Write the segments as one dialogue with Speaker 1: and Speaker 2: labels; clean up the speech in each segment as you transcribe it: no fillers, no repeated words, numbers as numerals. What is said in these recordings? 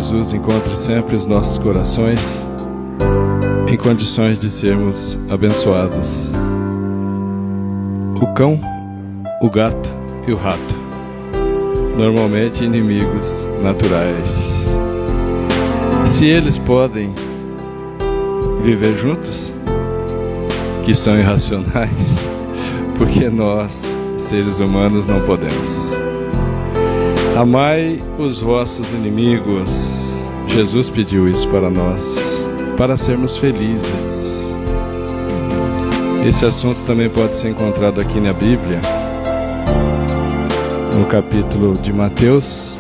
Speaker 1: Jesus encontre sempre os nossos corações em condições de sermos abençoados. O cão, o gato e o rato, normalmente inimigos naturais. Se eles podem viver juntos, que são irracionais, porque nós, seres humanos, não podemos. Amai os vossos inimigos. Jesus pediu isso para nós, para sermos felizes. Esse assunto também pode ser encontrado aqui na Bíblia, no capítulo de Mateus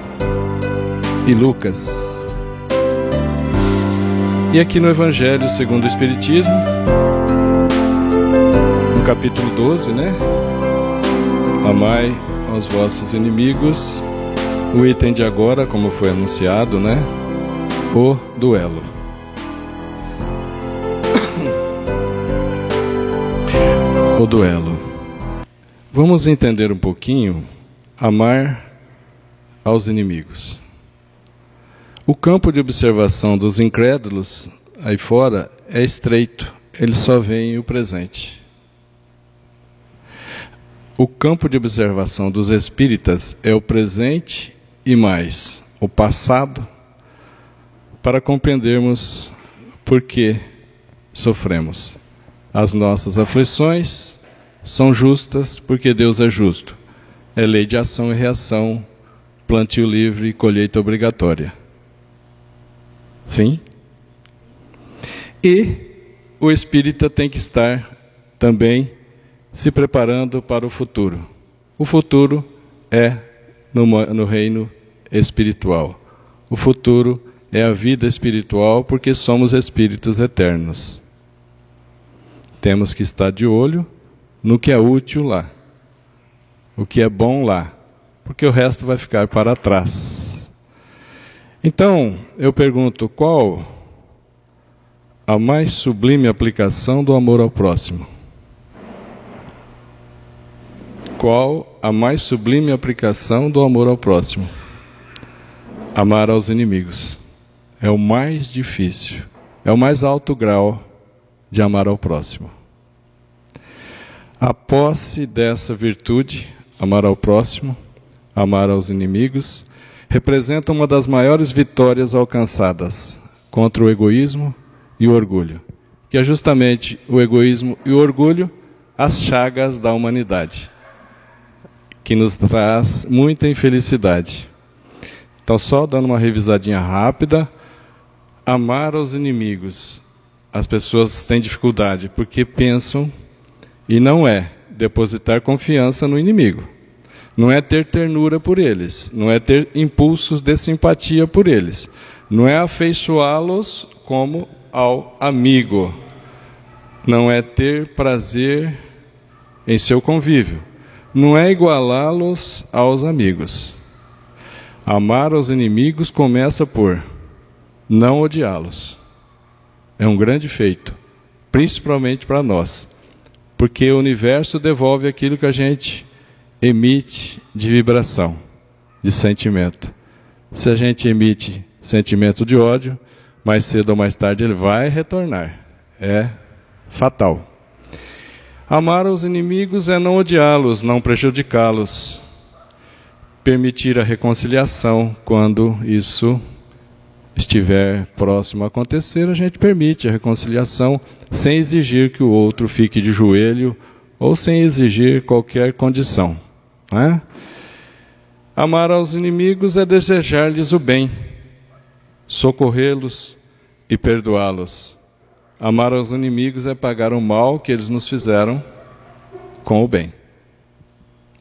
Speaker 1: e Lucas. E aqui no Evangelho segundo o Espiritismo, no capítulo 12, né? Amai aos vossos inimigos. O item de agora, como foi anunciado, né? O duelo. O duelo. Vamos entender um pouquinho amar aos inimigos. O campo de observação dos incrédulos aí fora é estreito, eles só veem o presente. O campo de observação dos espíritas é o presente e mais o passado, para compreendermos por que sofremos. As nossas aflições são justas porque Deus é justo. É lei de ação e reação, plantio livre e colheita obrigatória. Sim? E o espírita tem que estar também se preparando para o futuro. O futuro é no reino espiritual. O futuro é a vida espiritual, porque somos espíritos eternos. Temos que estar de olho no que é útil lá, o que é bom lá, porque o resto vai ficar para trás. Então, eu pergunto, qual a mais sublime aplicação do amor ao próximo? Qual a mais sublime aplicação do amor ao próximo? Amar aos inimigos. É o mais difícil, é o mais alto grau de amar ao próximo. A posse dessa virtude, amar ao próximo, amar aos inimigos, representa uma das maiores vitórias alcançadas contra o egoísmo e o orgulho, que é justamente o egoísmo e o orgulho as chagas da humanidade, que nos traz muita infelicidade. Então, só dando uma revisadinha rápida, amar aos inimigos. As pessoas têm dificuldade porque pensam, e não é depositar confiança no inimigo, não é ter ternura por eles, não é ter impulsos de simpatia por eles, não é afeiçoá-los como ao amigo, não é ter prazer em seu convívio, não é igualá-los aos amigos. Amar aos inimigos começa por não odiá-los. É um grande feito, principalmente para nós, porque o universo devolve aquilo que a gente emite de vibração, de sentimento. Se a gente emite sentimento de ódio, mais cedo ou mais tarde ele vai retornar. É fatal. Amar aos inimigos é não odiá-los, não prejudicá-los. Permitir a reconciliação quando isso estiver próximo a acontecer, a gente permite a reconciliação sem exigir que o outro fique de joelho ou sem exigir qualquer condição. Né? Amar aos inimigos é desejar-lhes o bem, socorrê-los e perdoá-los. Amar aos inimigos é pagar o mal que eles nos fizeram com o bem.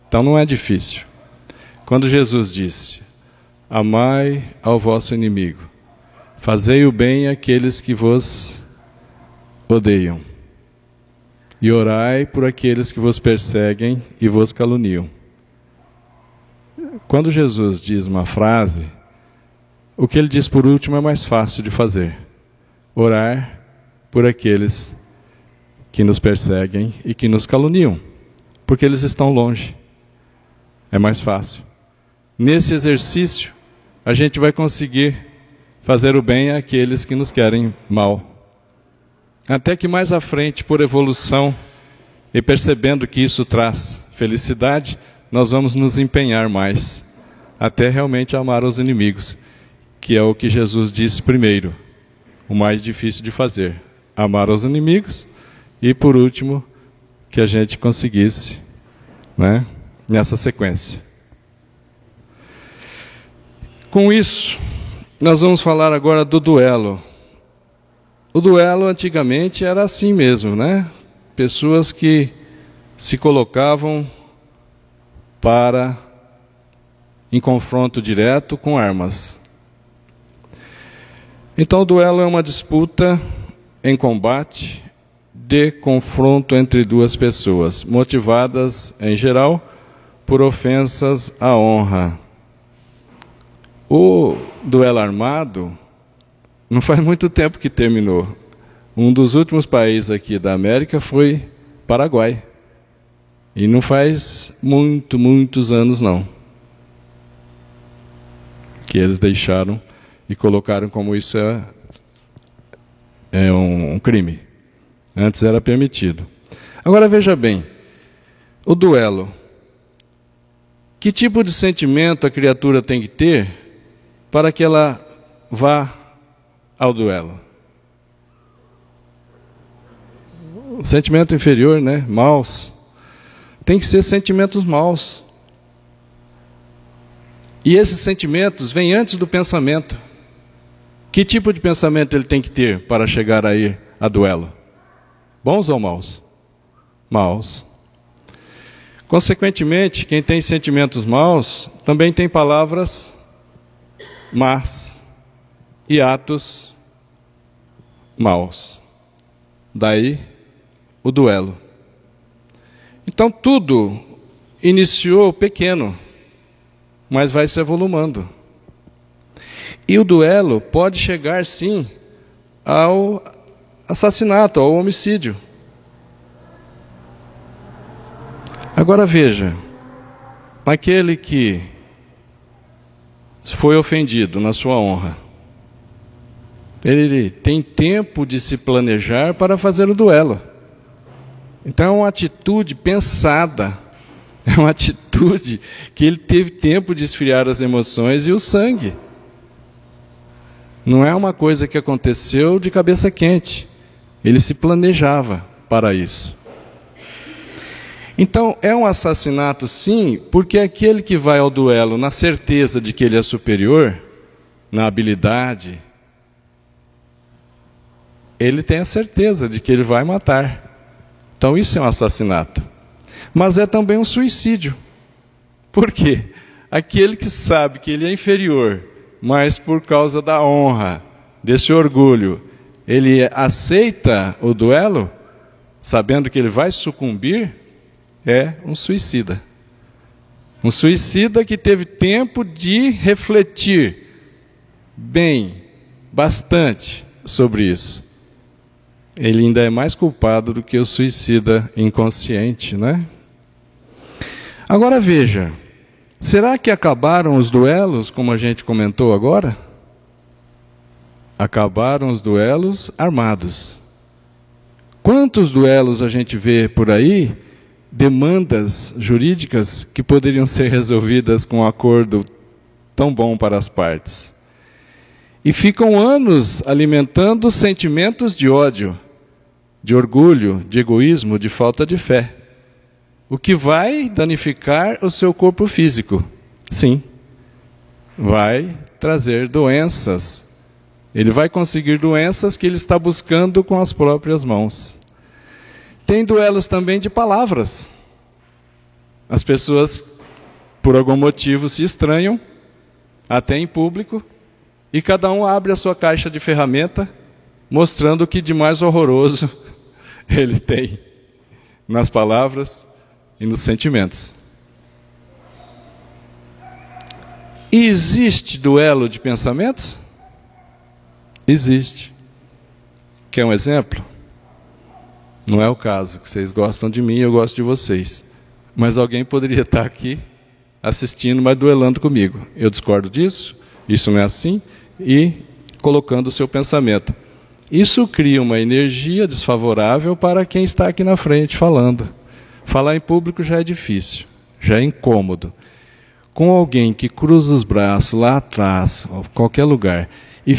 Speaker 1: Então não é difícil. Quando Jesus disse, amai ao vosso inimigo, fazei o bem àqueles que vos odeiam, e orai por aqueles que vos perseguem e vos caluniam. Quando Jesus diz uma frase, o que ele diz por último é mais fácil de fazer. Orar por aqueles que nos perseguem e que nos caluniam, porque eles estão longe. É mais fácil. Nesse exercício, a gente vai conseguir fazer o bem àqueles que nos querem mal. Até que mais à frente, por evolução, e percebendo que isso traz felicidade, nós vamos nos empenhar mais, até realmente amar os inimigos, que é o que Jesus disse primeiro, o mais difícil de fazer, amar os inimigos, e por último, que a gente conseguisse, né, nessa sequência. Com isso, nós vamos falar agora do duelo. O duelo antigamente era assim mesmo, né? Pessoas que se colocavam em confronto direto com armas. Então o duelo é uma disputa em combate de confronto entre duas pessoas, motivadas, em geral, por ofensas à honra. O duelo armado não faz muito tempo que terminou. Um dos últimos países aqui da América foi Paraguai. E não faz muitos anos não, que eles deixaram e colocaram como isso é um crime. Antes era permitido. Agora veja bem, o duelo. Que tipo de sentimento a criatura tem que ter para que ela vá ao duelo? Sentimento inferior, né? Maus. Tem que ser sentimentos maus. E esses sentimentos vêm antes do pensamento. Que tipo de pensamento ele tem que ter para chegar aí a duelo? Bons ou maus? Maus. Consequentemente, quem tem sentimentos maus também tem palavras más e atos maus. Daí o duelo. Então tudo iniciou pequeno, mas vai se avolumando. E o duelo pode chegar sim ao assassinato, ao homicídio. Agora veja, aquele que foi ofendido na sua honra, ele tem tempo de se planejar para fazer o duelo. Então é uma atitude pensada, é uma atitude que ele teve tempo de esfriar as emoções e o sangue. Não é uma coisa que aconteceu de cabeça quente, ele se planejava para isso. Então é um assassinato sim, porque aquele que vai ao duelo na certeza de que ele é superior, na habilidade, ele tem a certeza de que ele vai matar. Então isso é um assassinato. Mas é também um suicídio. Por quê? Aquele que sabe que ele é inferior, mas por causa da honra, desse orgulho, ele aceita o duelo, sabendo que ele vai sucumbir, é um suicida. Um suicida que teve tempo de refletir bem, bastante sobre isso. Ele ainda é mais culpado do que o suicida inconsciente, né? Agora veja, será que acabaram os duelos, como a gente comentou agora? Acabaram os duelos armados. Quantos duelos a gente vê por aí, demandas jurídicas que poderiam ser resolvidas com um acordo tão bom para as partes? E ficam anos alimentando sentimentos de ódio, de orgulho, de egoísmo, de falta de fé. O que vai danificar o seu corpo físico. Sim, vai trazer doenças. Ele vai conseguir doenças que ele está buscando com as próprias mãos. Tem duelos também de palavras. As pessoas, por algum motivo, se estranham, até em público, e cada um abre a sua caixa de ferramenta, mostrando o que de mais horroroso ele tem nas palavras e nos sentimentos. E existe duelo de pensamentos? Existe. Quer um exemplo? Não é o caso, que vocês gostam de mim e eu gosto de vocês. Mas alguém poderia estar aqui assistindo, mas duelando comigo. Eu discordo disso, isso não é assim, e colocando o seu pensamento. Isso cria uma energia desfavorável para quem está aqui na frente falando. Falar em público já é difícil, já é incômodo. Com alguém que cruza os braços lá atrás, ou qualquer lugar, e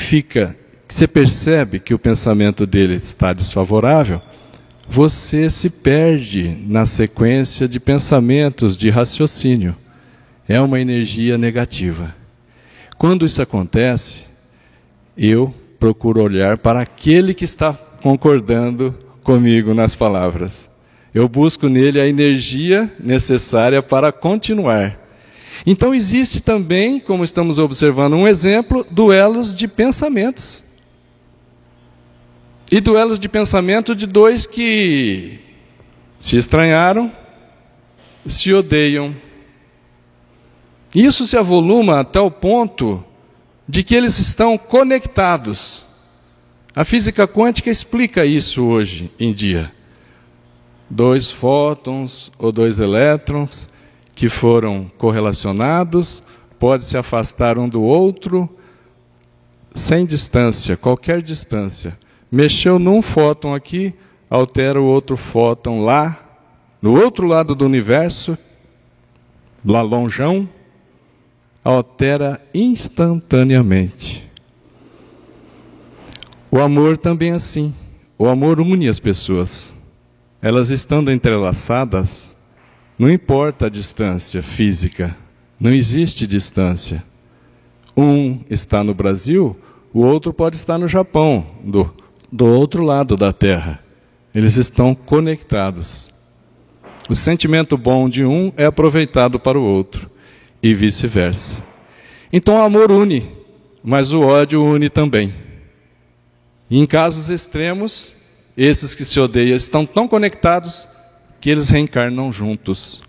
Speaker 1: você percebe que o pensamento dele está desfavorável, você se perde na sequência de pensamentos, de raciocínio. É uma energia negativa. Quando isso acontece, eu procuro olhar para aquele que está concordando comigo nas palavras. Eu busco nele a energia necessária para continuar. Então existe também, como estamos observando um exemplo, duelos de pensamentos. E duelos de pensamento de dois que se estranharam, se odeiam. Isso se avoluma até o ponto de que eles estão conectados. A física quântica explica isso hoje em dia. 2 fótons ou 2 elétrons que foram correlacionados, podem se afastar um do outro sem distância, qualquer distância. Mexeu num fóton aqui, altera o outro fóton lá, no outro lado do universo, lá lonjão, altera instantaneamente. O amor também é assim. O amor une as pessoas. Elas estando entrelaçadas, não importa a distância física, não existe distância. Um está no Brasil, o outro pode estar no Japão, do outro lado da Terra. Eles estão conectados. O sentimento bom de um é aproveitado para o outro, e vice-versa. Então o amor une, mas o ódio une também. E em casos extremos, esses que se odeiam estão tão conectados que eles reencarnam juntos.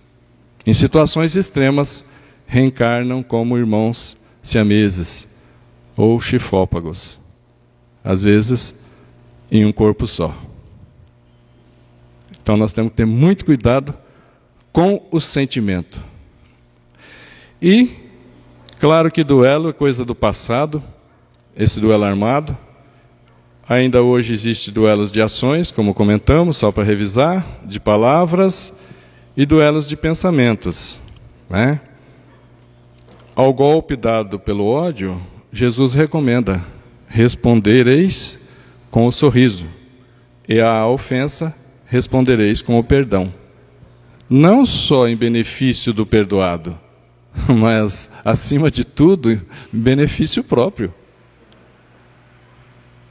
Speaker 1: Em situações extremas, reencarnam como irmãos siameses ou chifópagos. Às vezes, em um corpo só. Então nós temos que ter muito cuidado com o sentimento. E, claro que duelo é coisa do passado, esse duelo armado. Ainda hoje existe duelos de ações, como comentamos, só para revisar, de palavras e duelos de pensamentos, né? Ao golpe dado pelo ódio, Jesus recomenda: respondereis com o sorriso, e à ofensa respondereis com o perdão. Não só em benefício do perdoado, mas, acima de tudo, em benefício próprio.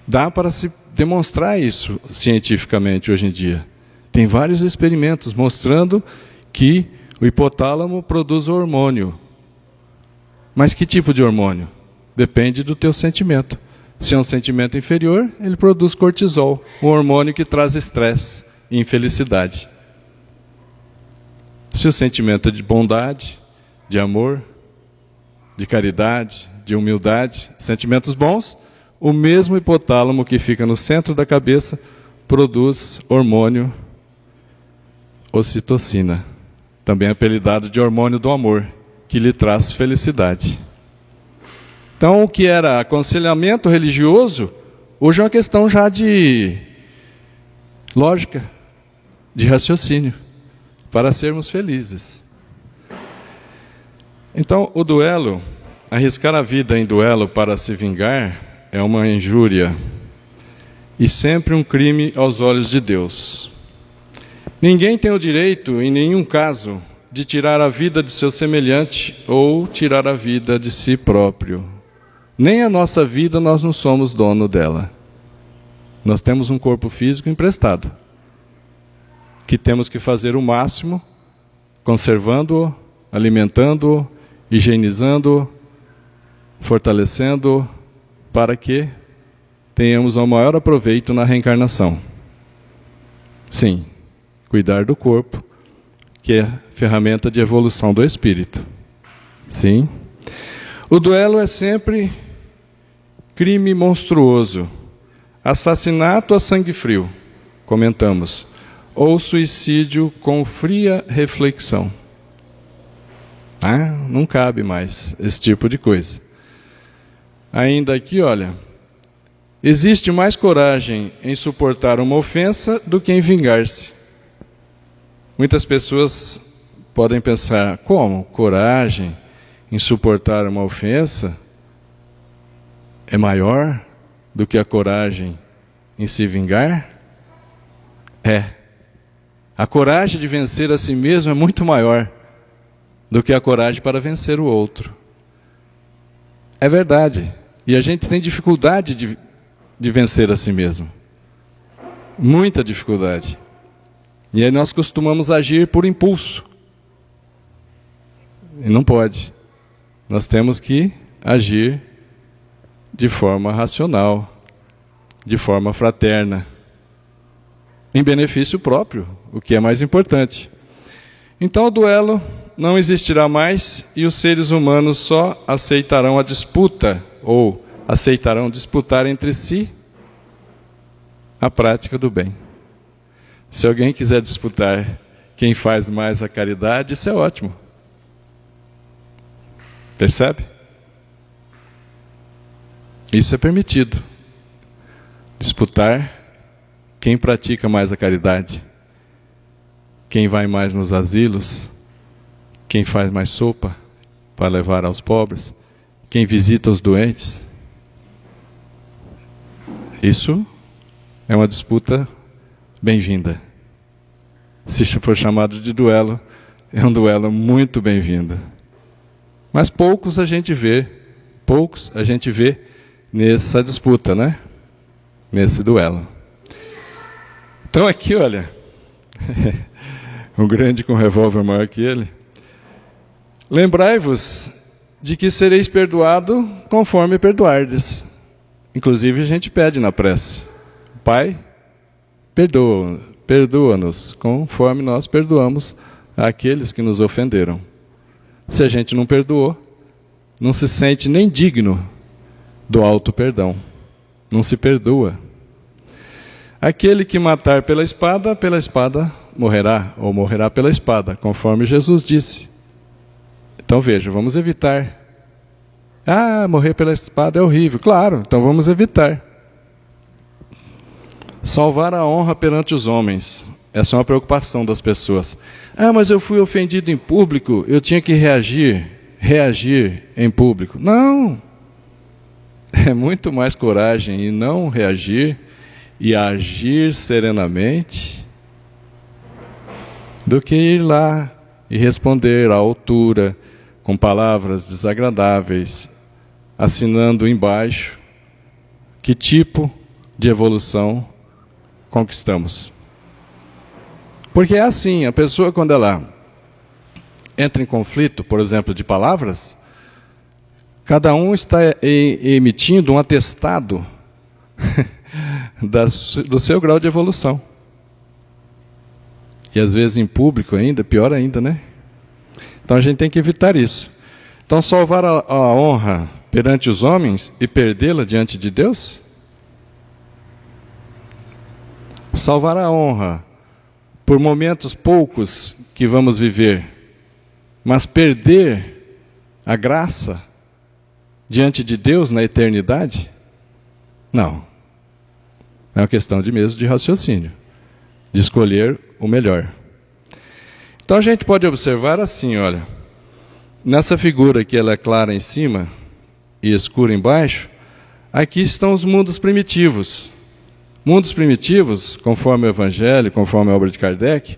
Speaker 1: Dá para se demonstrar isso cientificamente hoje em dia. Tem vários experimentos mostrando que o hipotálamo produz hormônio. Mas que tipo de hormônio? Depende do teu sentimento. Se é um sentimento inferior, ele produz cortisol, um hormônio que traz estresse e infelicidade. Se o sentimento é de bondade, de amor, de caridade, de humildade, sentimentos bons, o mesmo hipotálamo que fica no centro da cabeça produz hormônio ocitocina, também apelidado de hormônio do amor, que lhe traz felicidade. Então, o que era aconselhamento religioso, hoje é uma questão já de lógica, de raciocínio, para sermos felizes. Então, o duelo, arriscar a vida em duelo para se vingar, é uma injúria e sempre um crime aos olhos de Deus. Ninguém tem o direito, em nenhum caso, de tirar a vida de seu semelhante ou tirar a vida de si próprio. Nem a nossa vida nós não somos dono dela. Nós temos um corpo físico emprestado, que temos que fazer o máximo, conservando-o, alimentando-o, higienizando-o, fortalecendo-o, para que tenhamos o maior aproveito na reencarnação. Sim, cuidar do corpo, que é ferramenta de evolução do espírito. Sim. O duelo é sempre crime monstruoso, assassinato a sangue frio, comentamos, ou suicídio com fria reflexão. Não cabe mais esse tipo de coisa. Ainda aqui, olha, Existe mais coragem em suportar uma ofensa do que em vingar-se. Muitas pessoas podem pensar, como? Coragem em suportar uma ofensa é maior do que a coragem em se vingar? É. A coragem de vencer a si mesmo é muito maior do que a coragem para vencer o outro. É verdade. E a gente tem dificuldade de vencer a si mesmo. Muita dificuldade. E aí nós costumamos agir por impulso. E não pode. Nós temos que agir de forma racional, de forma fraterna, em benefício próprio, o que é mais importante. Então o duelo não existirá mais e os seres humanos só aceitarão a disputa, ou aceitarão disputar entre si a prática do bem. Se alguém quiser disputar quem faz mais a caridade, isso é ótimo. Percebe? Isso é permitido. Disputar quem pratica mais a caridade, quem vai mais nos asilos, quem faz mais sopa para levar aos pobres, quem visita os doentes. Isso é uma disputa bem-vinda. Se for chamado de duelo, é um duelo muito bem-vindo. Mas poucos a gente vê nessa disputa, né? Nesse duelo. Então aqui, olha, um grande com um revólver maior que ele. Lembrai-vos de que sereis perdoado conforme perdoardes. Inclusive a gente pede na prece: Pai, perdoa-nos conforme nós perdoamos àqueles que nos ofenderam. Se a gente não perdoou, não se sente nem digno do alto perdão. Não se perdoa. Aquele que matar pela espada morrerá, ou morrerá pela espada, conforme Jesus disse. Então veja, vamos evitar. Morrer pela espada é horrível. Claro, então vamos evitar. Salvar a honra perante os homens. Essa é uma preocupação das pessoas. Mas eu fui ofendido em público, eu tinha que reagir em público. Não! É muito mais coragem em não reagir e agir serenamente do que ir lá e responder à altura, com palavras desagradáveis, assinando embaixo que tipo de evolução conquistamos. Porque é assim, a pessoa quando ela entra em conflito, por exemplo, de palavras, cada um está emitindo um atestado do seu grau de evolução. E às vezes em público ainda, pior ainda, né? Então a gente tem que evitar isso. Então salvar a honra perante os homens e perdê-la diante de Deus? Salvar a honra por momentos poucos que vamos viver, mas perder a graça diante de Deus na eternidade? Não. É uma questão de raciocínio, de escolher o melhor. Então a gente pode observar assim, olha, nessa figura que ela é clara em cima e escura embaixo, aqui estão os mundos primitivos. Mundos primitivos, conforme o Evangelho, conforme a obra de Kardec,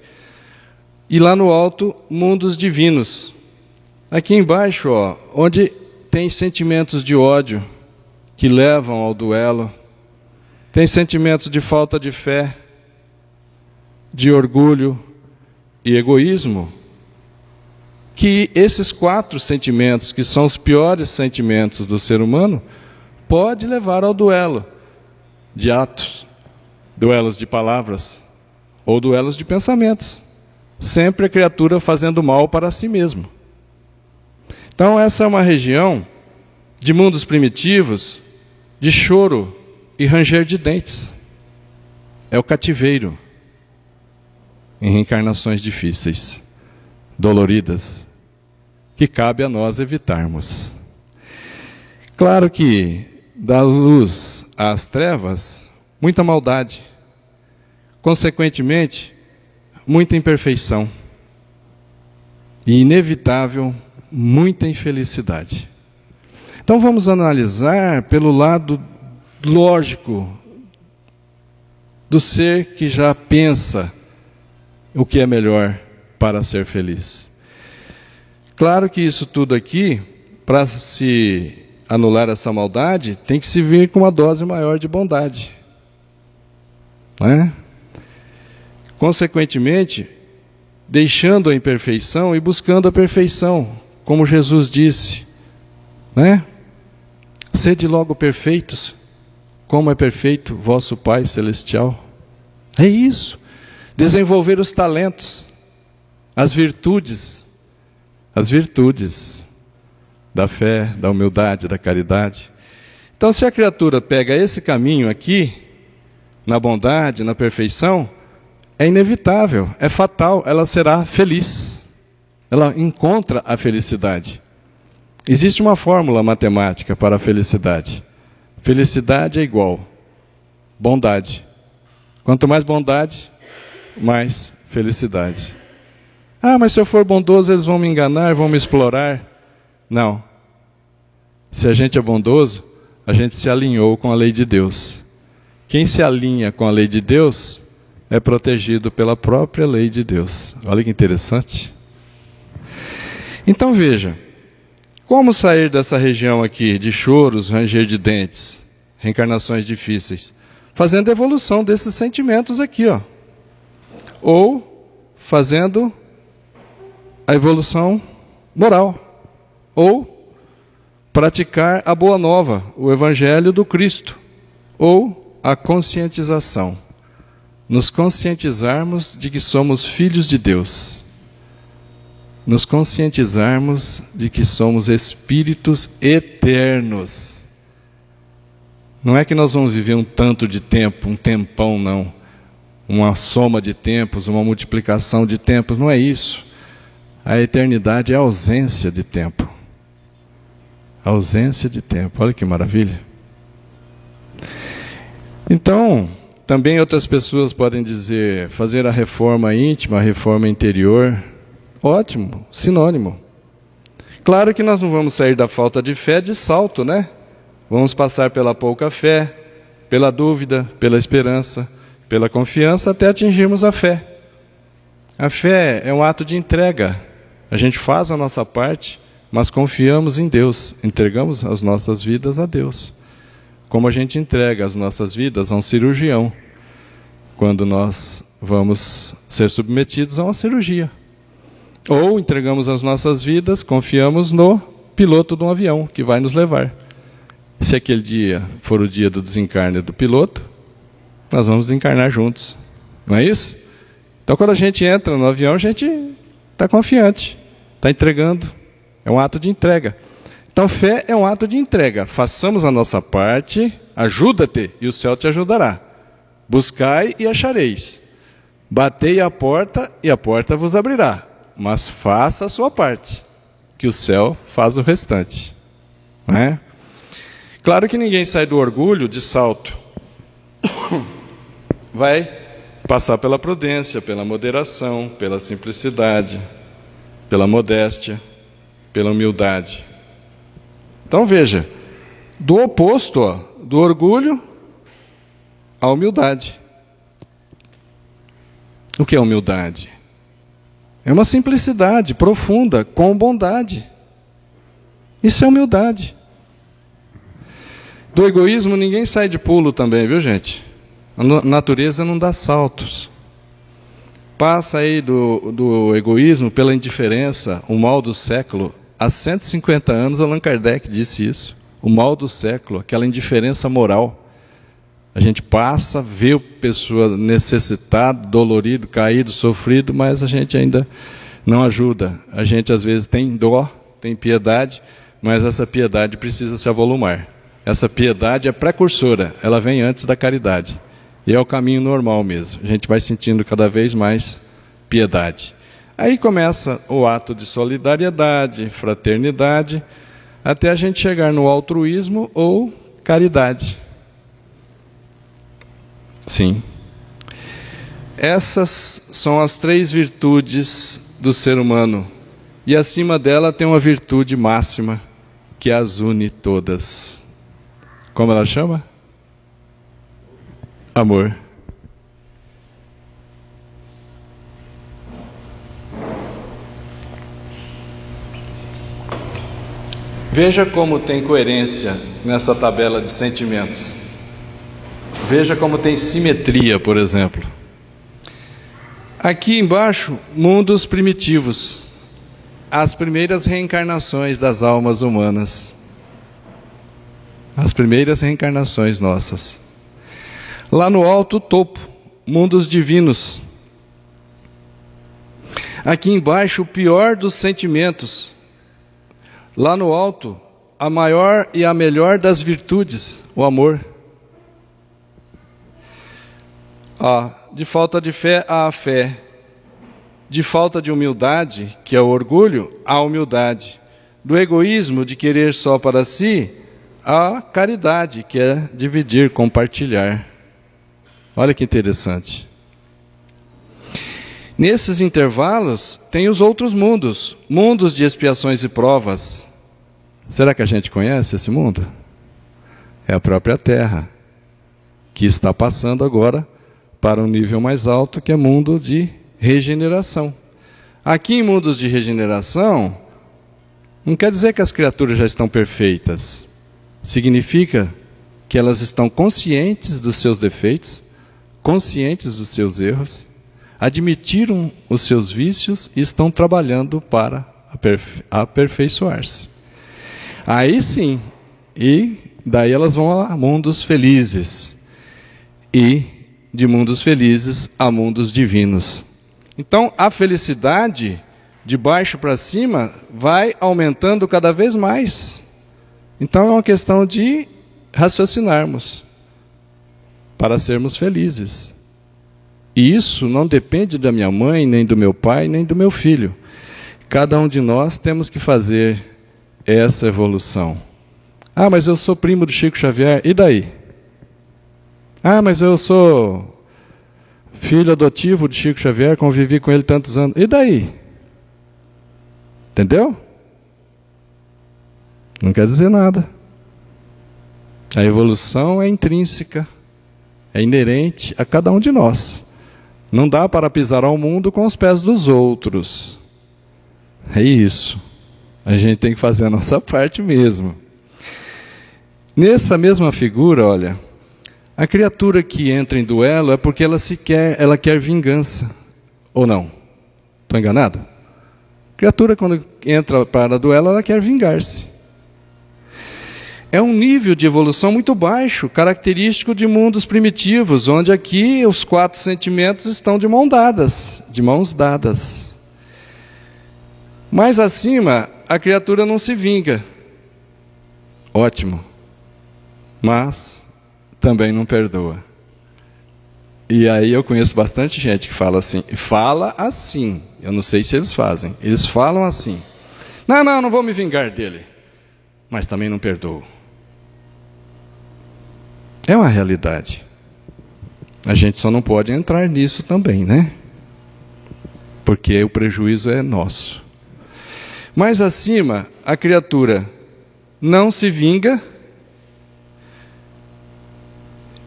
Speaker 1: e lá no alto, mundos divinos. Aqui embaixo, onde tem sentimentos de ódio que levam ao duelo, tem sentimentos de falta de fé, de orgulho e egoísmo, que esses 4 sentimentos, que são os piores sentimentos do ser humano, pode levar ao duelo de atos, duelos de palavras ou duelos de pensamentos. Sempre a criatura fazendo mal para si mesmo. Então essa é uma região de mundos primitivos, de choro e ranger de dentes. É o cativeiro em reencarnações difíceis, doloridas, que cabe a nós evitarmos. Claro que da luz às trevas, muita maldade. Consequentemente, muita imperfeição. E inevitável, muita infelicidade. Então vamos analisar pelo lado lógico do ser que já pensa o que é melhor para ser feliz. Claro que isso tudo aqui, para se anular essa maldade, tem que se vir com uma dose maior de bondade. Né? Consequentemente, deixando a imperfeição e buscando a perfeição, como Jesus disse, né? Sede logo perfeitos, como é perfeito vosso Pai Celestial. É isso. Desenvolver os talentos, as virtudes da fé, da humildade, da caridade. Então, se a criatura pega esse caminho aqui, na bondade, na perfeição, é inevitável, é fatal, ela será feliz. Ela encontra a felicidade. Existe uma fórmula matemática para a felicidade. Felicidade é igual bondade. Quanto mais bondade, mais felicidade. Ah, mas se eu for bondoso, eles vão me enganar, vão me explorar. Não. Se a gente é bondoso, a gente se alinhou com a lei de Deus. Quem se alinha com a lei de Deus é protegido pela própria lei de Deus. Olha que interessante. Então veja, como sair dessa região aqui de choros, ranger de dentes, reencarnações difíceis? Fazendo evolução desses sentimentos aqui, ó. Ou fazendo a evolução moral. Ou praticar a boa nova, o evangelho do Cristo. Ou a conscientização. Nos conscientizarmos de que somos filhos de Deus. Nos conscientizarmos de que somos espíritos eternos. Não é que nós vamos viver um tanto de tempo, um tempão, não. Uma soma de tempos, uma multiplicação de tempos, não é isso. A eternidade é a ausência de tempo. A ausência de tempo, olha que maravilha. Então, também outras pessoas podem dizer, fazer a reforma íntima, a reforma interior. Ótimo, sinônimo. Claro que nós não vamos sair da falta de fé de salto, né? Vamos passar pela pouca fé, pela dúvida, pela esperança, pela confiança, até atingirmos a fé. A fé é um ato de entrega. A gente faz a nossa parte, mas confiamos em Deus. Entregamos as nossas vidas a Deus. Como a gente entrega as nossas vidas a um cirurgião, quando nós vamos ser submetidos a uma cirurgia. Ou entregamos as nossas vidas, confiamos no piloto de um avião que vai nos levar. Se aquele dia for o dia do desencarne do piloto, nós vamos desencarnar juntos. Não é isso? Então quando a gente entra no avião, a gente está confiante, está entregando. É um ato de entrega. Então fé é um ato de entrega. Façamos a nossa parte, ajuda-te e o céu te ajudará. Buscai e achareis. Batei a porta e a porta vos abrirá. Mas faça a sua parte, que o céu faz o restante. Não é? Claro que ninguém sai do orgulho de salto. Vai passar pela prudência, pela moderação, pela simplicidade, pela modéstia, pela humildade. Então veja, do oposto, ó, do orgulho à humildade. O que é humildade? É uma simplicidade profunda, com bondade. Isso é humildade. Do egoísmo ninguém sai de pulo também, viu gente? A natureza não dá saltos. Passa aí do egoísmo pela indiferença, o mal do século. Há 150 anos Allan Kardec disse isso. O mal do século, aquela indiferença moral. A gente passa, vê a pessoa necessitada, dolorido, caído, sofrido, mas a gente ainda não ajuda. A gente às vezes tem dó, tem piedade, mas essa piedade precisa se avolumar. Essa piedade é precursora, ela vem antes da caridade. E é o caminho normal mesmo. A gente vai sentindo cada vez mais piedade. Aí começa o ato de solidariedade, fraternidade, até a gente chegar no altruísmo ou caridade. Sim. Essas são as 3 virtudes do ser humano. E acima dela tem uma virtude máxima que as une todas. Como ela chama? Amor. Veja como tem coerência nessa tabela de sentimentos. Veja como tem simetria, por exemplo. Aqui embaixo, mundos primitivos. As primeiras reencarnações das almas humanas. As primeiras reencarnações nossas. Lá no alto, topo, mundos divinos. Aqui embaixo, o pior dos sentimentos. Lá no alto, a maior e a melhor das virtudes, o amor. De falta de fé, a fé. De falta de humildade, que é o orgulho, a humildade. Do egoísmo, de querer só para si, a caridade, que é dividir, compartilhar. Olha que interessante. Nesses intervalos, tem os outros mundos. Mundos de expiações e provas. Será que a gente conhece esse mundo? É a própria Terra, que está passando agora para um nível mais alto, que é mundo de regeneração. Aqui em mundos de regeneração, não quer dizer que as criaturas já estão perfeitas. Significa que elas estão conscientes dos seus defeitos, conscientes dos seus erros, admitiram os seus vícios e estão trabalhando para aperfeiçoar-se. Aí sim, e daí elas vão a mundos felizes. E de mundos felizes a mundos divinos. Então, a felicidade, de baixo para cima, vai aumentando cada vez mais. Então, é uma questão de raciocinarmos para sermos felizes. E isso não depende da minha mãe, nem do meu pai, nem do meu filho. Cada um de nós temos que fazer essa evolução. Ah, mas eu sou primo do Chico Xavier, e daí? Ah, mas eu sou filho adotivo de Chico Xavier, convivi com ele tantos anos. E daí? Entendeu? Não quer dizer nada. A evolução é intrínseca, é inerente a cada um de nós. Não dá para pisar ao mundo com os pés dos outros. É isso. A gente tem que fazer a nossa parte mesmo. Nessa mesma figura, olha, a criatura que entra em duelo é porque ela quer vingança. Ou não? Estou enganado? A criatura, quando entra para duelo, ela quer vingar-se. É um nível de evolução muito baixo, característico de mundos primitivos, onde aqui os 4 sentimentos estão de mãos dadas. Mais acima, a criatura não se vinga. Ótimo. Mas também não perdoa. E aí eu conheço bastante gente que fala assim. Eu não sei se eles fazem. Eles falam assim. Não vou me vingar dele. Mas também não perdoo. É uma realidade. A gente só não pode entrar nisso também, né? Porque o prejuízo é nosso. Mais acima, a criatura não se vinga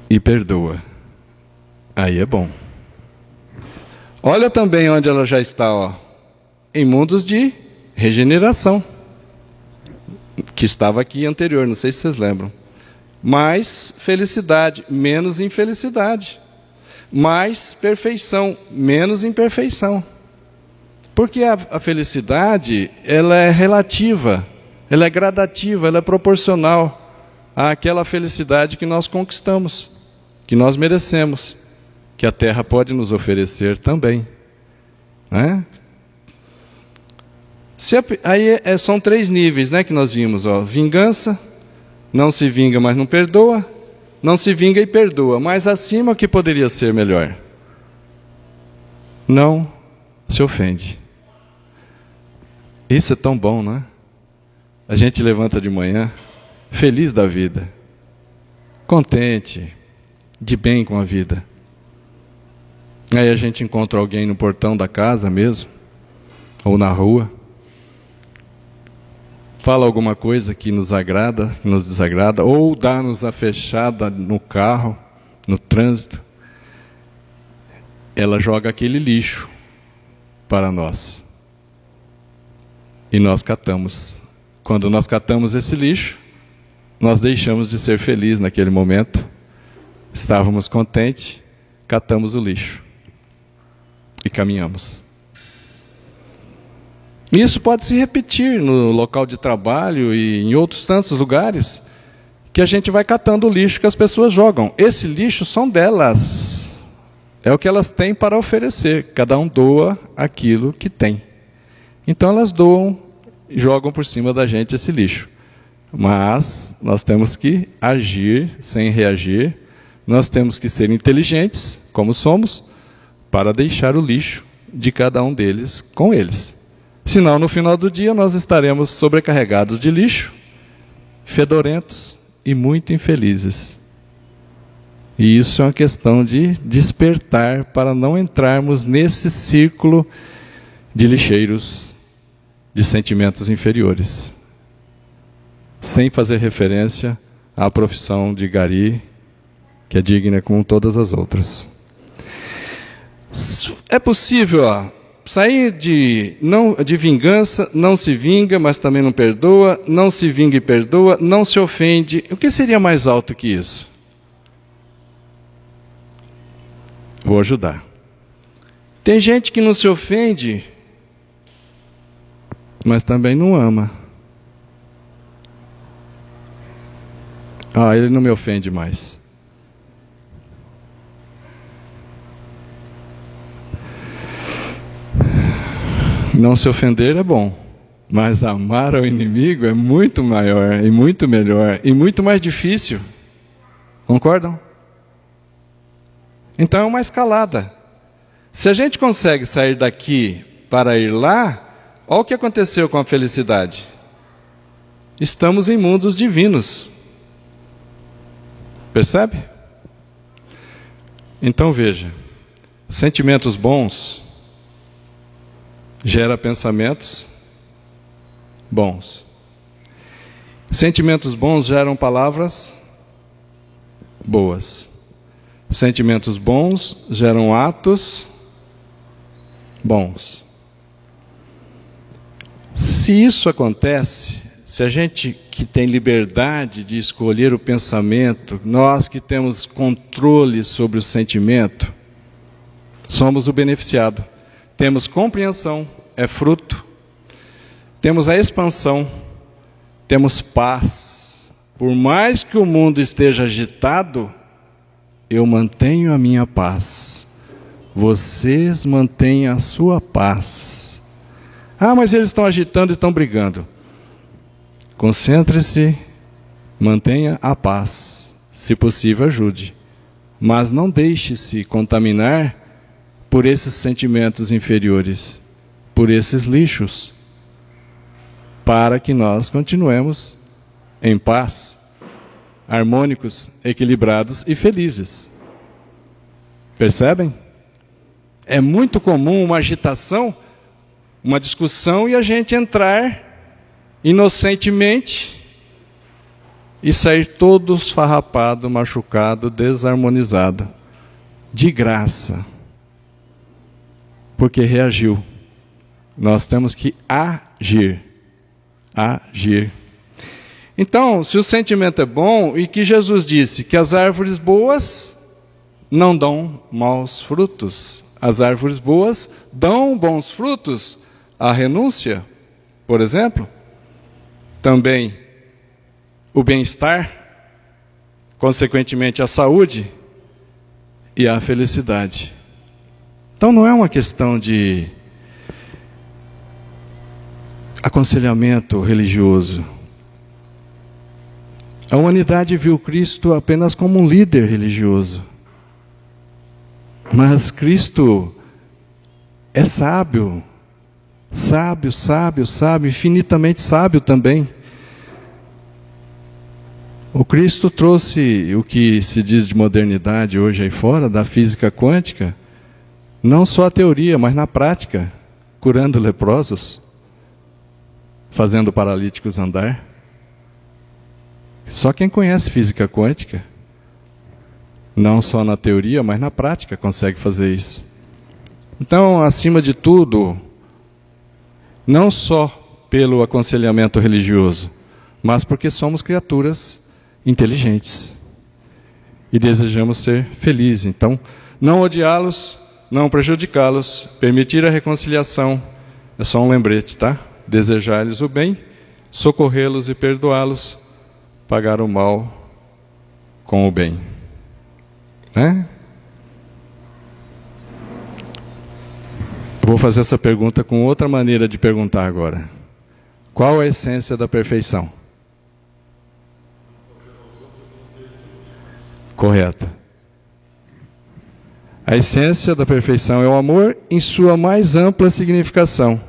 Speaker 1: e perdoa. Aí é bom. Olha também onde ela já está, ó, em mundos de regeneração, que estava aqui anterior, não sei se vocês lembram. Mais felicidade, menos infelicidade. Mais perfeição, menos imperfeição. Porque a felicidade, ela é relativa, ela é gradativa, ela é proporcional àquela felicidade que nós conquistamos, que nós merecemos, que a Terra pode nos oferecer também. Né? Aí são 3 níveis, né, que nós vimos. Ó. Vingança, não se vinga, mas não perdoa. Não se vinga e perdoa. Mas acima, o que poderia ser melhor? Não se ofende. Isso é tão bom, né? A gente levanta de manhã, feliz da vida. contente, de bem com a vida. Aí a gente encontra alguém no portão da casa mesmo, ou na rua, fala alguma coisa que nos agrada, que nos desagrada, ou dá-nos a fechada no carro, no trânsito. Ela joga aquele lixo para nós. E nós catamos. Quando nós catamos esse lixo, nós deixamos de ser felizes naquele momento. Estávamos contentes, catamos o lixo e caminhamos. Isso pode se repetir no local de trabalho e em outros tantos lugares, que a gente vai catando o lixo que as pessoas jogam. Esse lixo são delas. É o que elas têm para oferecer. Cada um doa aquilo que tem. Então elas doam e jogam por cima da gente esse lixo. Mas nós temos que agir sem reagir. Nós temos que ser inteligentes, como somos, para deixar o lixo de cada um deles com eles. Senão, no final do dia, nós estaremos sobrecarregados de lixo, fedorentos e muito infelizes. E isso é uma questão de despertar para não entrarmos nesse círculo de lixeiros, de sentimentos inferiores. Sem fazer referência à profissão de gari, que é digna como todas as outras. É possível sair de vingança, não se vinga, mas também não perdoa, não se vinga e perdoa, não se ofende. O que seria mais alto que isso? Vou ajudar. Tem gente que não se ofende, mas também não ama. Ele não me ofende mais. Não se ofender é bom, mas amar ao inimigo é muito maior e muito melhor e muito mais difícil. Concordam? Então é uma escalada. Se a gente consegue sair daqui para ir lá, olha o que aconteceu com a felicidade. Estamos em mundos divinos. Percebe? Então veja, sentimentos bons gera pensamentos bons. Sentimentos bons geram palavras boas. Sentimentos bons geram atos bons. Se isso acontece, se a gente que tem liberdade de escolher o pensamento, nós que temos controle sobre o sentimento, somos o beneficiado. Temos compreensão, é fruto. Temos a expansão, temos paz. Por mais que o mundo esteja agitado, eu mantenho a minha paz. Vocês mantêm a sua paz. Mas eles estão agitando e estão brigando. Concentre-se, mantenha a paz. Se possível, ajude. Mas não deixe-se contaminar por esses sentimentos inferiores, por esses lixos, para que nós continuemos em paz, harmônicos, equilibrados e felizes. Percebem? É muito comum uma agitação, uma discussão e a gente entrar inocentemente e sair todo esfarrapado, machucado, desarmonizado, de graça, porque reagiu. Nós temos que agir. Então, se o sentimento é bom, e que Jesus disse que as árvores boas não dão maus frutos, as árvores boas dão bons frutos, a renúncia, por exemplo, também o bem-estar, consequentemente a saúde e a felicidade. Então não é uma questão de aconselhamento religioso. A humanidade viu Cristo apenas como um líder religioso. Mas Cristo é sábio, infinitamente sábio também. O Cristo trouxe o que se diz de modernidade hoje aí fora, da física quântica, não só a teoria, mas na prática, curando leprosos, fazendo paralíticos andar. Só quem conhece física quântica, não só na teoria, mas na prática, consegue fazer isso. Então, acima de tudo, não só pelo aconselhamento religioso, mas porque somos criaturas inteligentes e desejamos ser felizes. Então, não odiá-los, não prejudicá-los, permitir a reconciliação, é só um lembrete, tá? Desejar-lhes o bem, socorrê-los e perdoá-los, pagar o mal com o bem. Né? Eu vou fazer essa pergunta com outra maneira de perguntar agora. Qual a essência da perfeição? Correto. A essência da perfeição é o amor em sua mais ampla significação.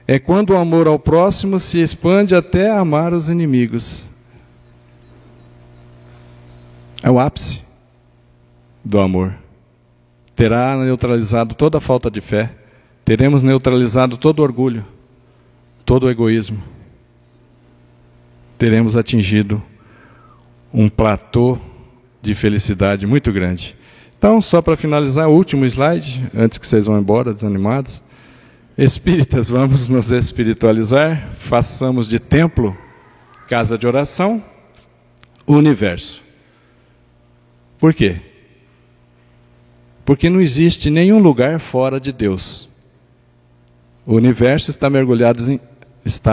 Speaker 1: É quando o amor ao próximo se expande até amar os inimigos. É o ápice do amor. Terá neutralizado toda a falta de fé. Teremos neutralizado todo o orgulho, todo o egoísmo. Teremos atingido um platô de felicidade muito grande. Então, só para finalizar, o último slide, antes que vocês vão embora desanimados. Espíritas, vamos nos espiritualizar, façamos de templo, casa de oração, o universo. Por quê? Porque não existe nenhum lugar fora de Deus. O universo está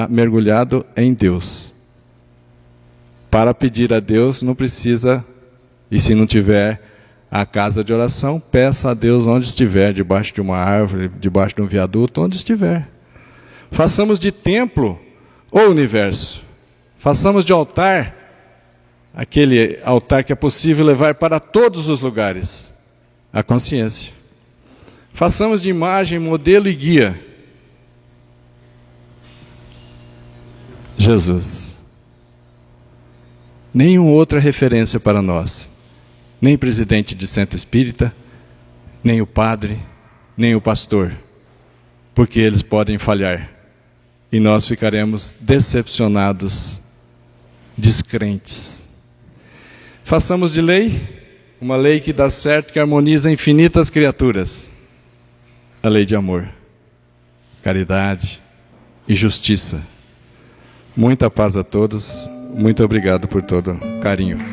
Speaker 1: mergulhado em Deus. Para pedir a Deus não precisa, e se não tiver a casa de oração, peça a Deus onde estiver, debaixo de uma árvore, debaixo de um viaduto, onde estiver. Façamos de templo o universo. Façamos de altar, aquele altar que é possível levar para todos os lugares, a consciência. Façamos de imagem, modelo e guia Jesus. Nenhuma outra referência para nós. Nem presidente de centro espírita, nem o padre, nem o pastor. Porque eles podem falhar. E nós ficaremos decepcionados, descrentes. Façamos de lei, uma lei que dá certo, que harmoniza infinitas criaturas. A lei de amor, caridade e justiça. Muita paz a todos. Muito obrigado por todo o carinho.